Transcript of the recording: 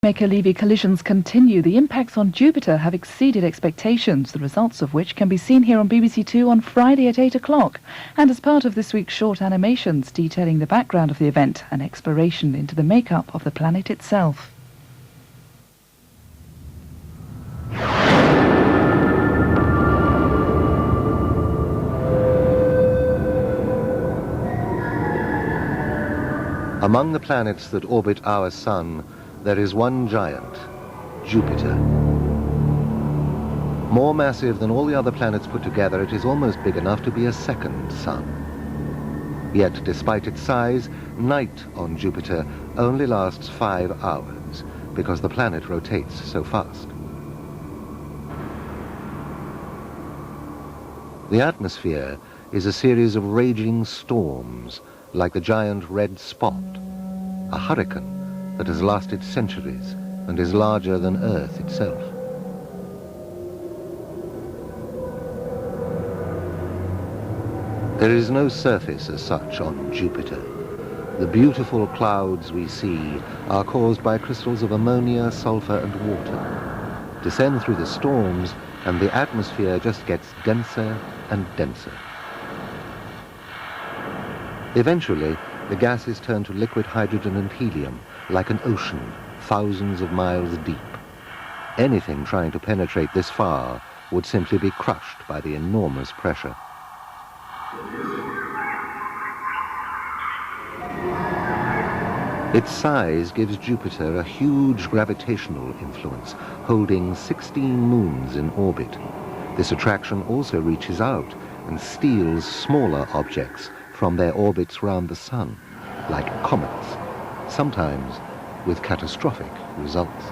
Shoemaker-Levy collisions continue. The impacts on Jupiter have exceeded expectations, the results of which can be seen here on BBC2 on Friday at 8 o'clock. And as part of this week's short animations detailing the background of the event, an exploration into the makeup of the planet itself. Among the planets that orbit our Sun, there is one giant, Jupiter. More massive than all the other planets put together, it is almost big enough to be a second sun. Yet, despite its size, night on Jupiter only lasts 5 hours, because the planet rotates so fast. The atmosphere is a series of raging storms, like the giant red spot, a hurricane that has lasted centuries and is larger than Earth itself. There is no surface as such on Jupiter. The beautiful clouds we see are caused by crystals of ammonia, sulfur and water, descend through the storms, and the atmosphere just gets denser and denser. Eventually, the gases turn to liquid hydrogen and helium, like an ocean, thousands of miles deep. Anything trying to penetrate this far would simply be crushed by the enormous pressure. Its size gives Jupiter a huge gravitational influence, holding 16 moons in orbit. This attraction also reaches out and steals smaller objects from their orbits round the Sun, like comets, sometimes with catastrophic results.